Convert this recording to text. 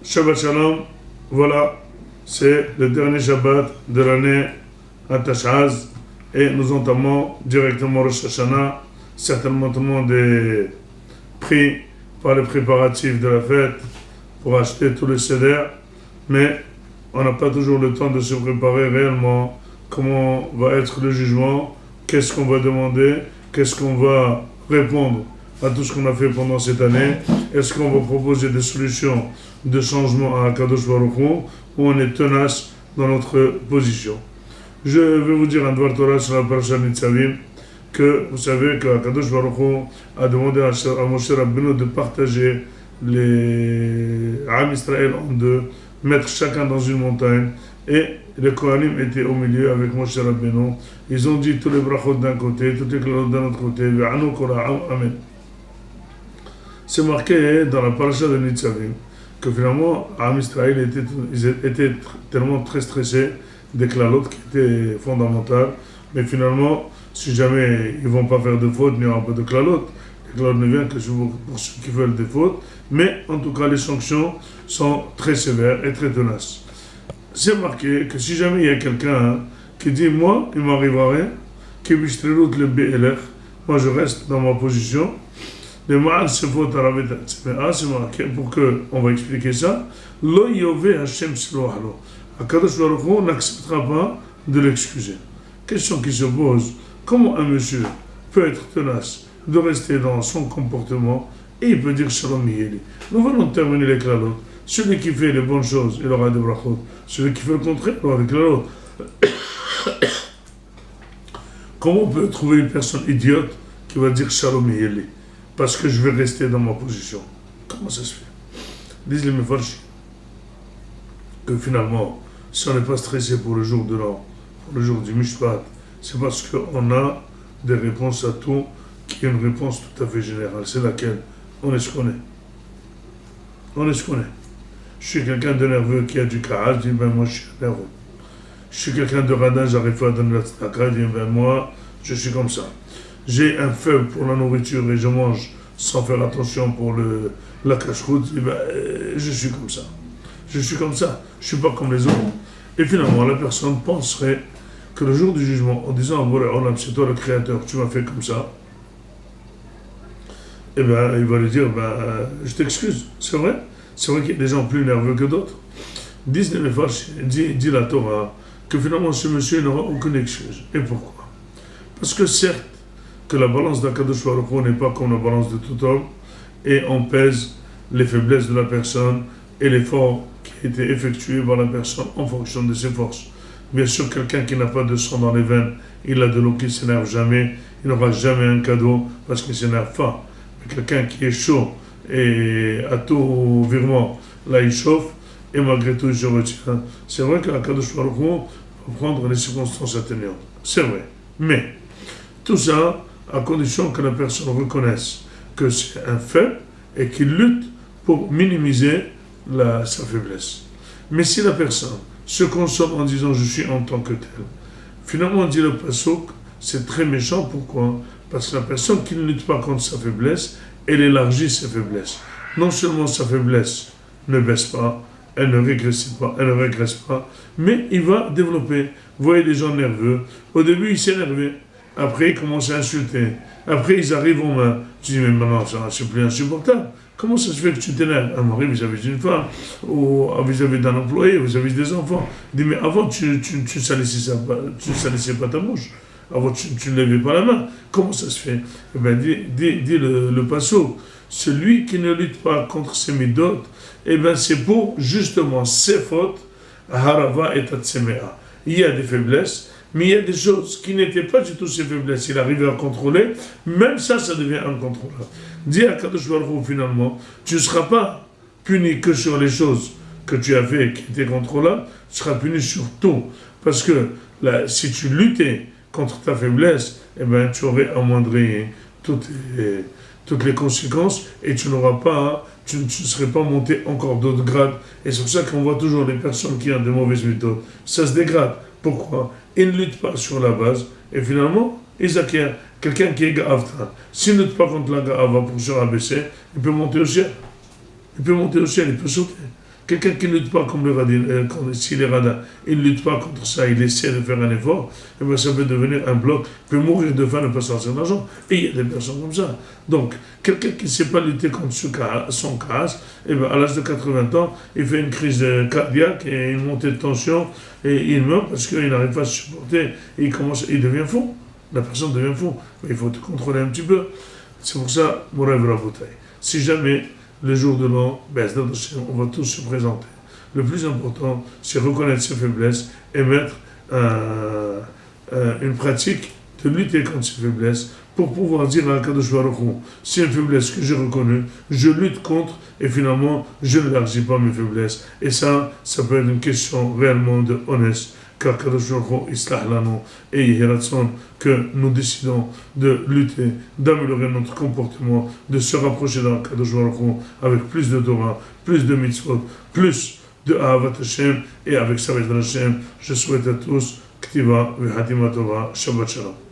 Shabbat Shalom, voilà, c'est le dernier Shabbat de l'année à Tash'az et nous entamons directement Rosh Hashanah. Certainement tout le monde est pris par les préparatifs de la fête pour acheter tous les cédères, mais on n'a pas toujours le temps de se préparer réellement. Comment va être le jugement, qu'est-ce qu'on va demander, qu'est-ce qu'on va répondre à tout ce qu'on a fait pendant cette année. Est-ce qu'on va proposer des solutions de changement à Akadosh Baruch Hu, ou on est tenace dans notre position? Je vais vous dire un Dvar Torah sur la Parashat Nitzavim, que vous savez que Akadosh Baruch Hu a demandé à Moshe Rabbeinu de partager les Am Israël en deux, mettre chacun dans une montagne, et les Kohanim étaient au milieu avec Moshe Rabbeinu. Ils ont dit tous les brachot d'un côté, toutes les cloches d'un autre côté, Ve'anu kol ha'am, Amen. C'est marqué dans la paracha de Nitzavim que finalement, Am Israël était tellement très stressés des klalotes qui étaient fondamentales, mais finalement, si jamais ils ne vont pas faire de fautes, il n'y aura pas de klalotes. Les klalotes ne viennent que pour ceux qui veulent des fautes, mais en tout cas, les sanctions sont très sévères et très tenaces. C'est marqué que si jamais il y a quelqu'un qui dit, moi, il ne m'arrivera rien, qui bishtrilut le BLR, moi je reste dans ma position. Le ma'al se faut aravet tzme'a, c'est marqué pour que, on va expliquer ça, lo yové Hashem s'lohalo. Akadosh Baruch Hu n'acceptera pas de l'excuser. Question qui se pose, comment un monsieur peut être tenace de rester dans son comportement et il peut dire Shalom Yeli? Nous venons de terminer les klalotes. Celui qui fait les bonnes choses, il aura des brachot. Celui qui fait le contraire, il aura des klalotes. Comment on peut trouver une personne idiote qui va dire Shalom Yeli parce que je vais rester dans ma position? Comment ça se fait? Disent les Mefarshim que finalement, si on n'est pas stressé pour le jour de l'an, pour le jour du Mishpat, c'est parce qu'on a des réponses à tout qui est une réponse tout à fait générale. C'est laquelle? On est ce qu'on est. On est ce qu'on est. Je suis quelqu'un de nerveux qui a du ka'az, je dis ben moi je suis nerveux. Je suis quelqu'un de radin, j'arrive pas à donner la tzedaka, je dis ben moi je suis comme ça. J'ai un faible pour la nourriture et je mange sans faire attention pour la cache-croûte, je dis ben je suis comme ça. Je suis comme ça, je suis pas comme les autres. Et finalement la personne penserait que le jour du jugement, en disant c'est toi le créateur, tu m'as fait comme ça, eh ben il va lui dire je t'excuse, c'est vrai. C'est vrai qu'il y a des gens plus nerveux que d'autres. Disent les Mefarshim, dit la Torah, que finalement ce monsieur n'aura aucune excuse. Et pourquoi? Parce que certes, que la balance d'Akadosh Baruch Hu n'est pas comme la balance de tout homme, et on pèse les faiblesses de la personne et l'effort qui a été effectué par la personne en fonction de ses forces. Bien sûr, quelqu'un qui n'a pas de sang dans les veines, il a de l'eau qui ne s'énerve jamais, il n'aura jamais un cadeau parce qu'il ne s'énerve pas. Mais quelqu'un qui est chaud, et à tout virement, là il chauffe, et malgré tout il se retient. C'est vrai que Akadosh Baruch Hu va prendre les circonstances atténuantes. C'est vrai. Mais, tout ça, à condition que la personne reconnaisse que c'est un faible et qu'il lutte pour minimiser sa faiblesse. Mais si la personne se console en disant je suis en tant que tel, finalement on dit le pasuk, c'est très méchant. Pourquoi? Parce que la personne qui ne lutte pas contre sa faiblesse, elle élargit ses faiblesses. Non seulement sa faiblesse ne baisse pas, elle ne régresse pas, mais il va développer. Vous voyez des gens nerveux, au début ils s'énervaient, après ils commencent à insulter, après ils arrivent aux mains. Tu dis mais maintenant c'est plus insupportable. Comment ça se fait que tu t'énerves? Un mari vis-à-vis d'une femme, ou vis-à-vis d'un employé, vis-à-vis des enfants. Dis mais avant tu salissais pas ta bouche. Avant, tu ne levais pas la main. Comment ça se fait? Eh bien, dit le passo, celui qui ne lutte pas contre ses midot, eh bien, c'est pour justement ses fautes, harava et tatsemea. Il y a des faiblesses, mais il y a des choses qui n'étaient pas du tout ses faiblesses. Il arrivait à contrôler, même ça devient incontrôlable. Dis à Kadosh Baruch Hu, finalement, tu ne seras pas puni que sur les choses que tu as fait qui étaient contrôlables, tu seras puni sur tout. Parce que là, si tu luttais contre ta faiblesse, eh ben, tu aurais amoindri toutes les conséquences et tu ne serais pas monté encore d'autres grades. Et c'est pour ça qu'on voit toujours les personnes qui ont des mauvaises méthodes. Ça se dégrade. Pourquoi? Ils ne luttent pas sur la base et finalement, ils acquièrent. Quelqu'un qui est Ga'avta, s'il ne lutte pas contre la Ga'ava pour se rabaisser, il peut monter au ciel. Il peut sauter. Quelqu'un qui ne lutte pas comme le radin, s'il est radin, il ne lutte pas contre ça, il essaie de faire un effort, et bien ça peut devenir un bloc, il peut mourir de faim, ne pas sortir d'argent. Et il y a des personnes comme ça. Donc, quelqu'un qui ne sait pas lutter contre son casse, et bien à l'âge de 80 ans, il fait une crise cardiaque et une montée de tension, et il meurt parce qu'il n'arrive pas à se supporter, et il devient fou. La personne devient fou. Mais il faut te contrôler un petit peu. C'est pour ça, mon rêve Rabotai. Si jamais le jour de l'an, on va tous se présenter. Le plus important, c'est reconnaître ses faiblesses et mettre une pratique de lutter contre ses faiblesses pour pouvoir dire à Kadosh Baruch Hu, c'est une faiblesse que j'ai reconnue, je lutte contre et finalement je n'élargis pas mes faiblesses. Et ça peut être une question réellement de honnête. Car Kadosh Baruch Hu islah lanu et Yehiratson, que nous décidons de lutter, d'améliorer notre comportement, de se rapprocher d'un Kadosh Baruch Hu avec plus de Torah, plus de mitzvot, plus de Ahavat Hashem et avec Savet Hashem. Je souhaite à tous Ktiva V'Hatima Tova, Shabbat Shalom.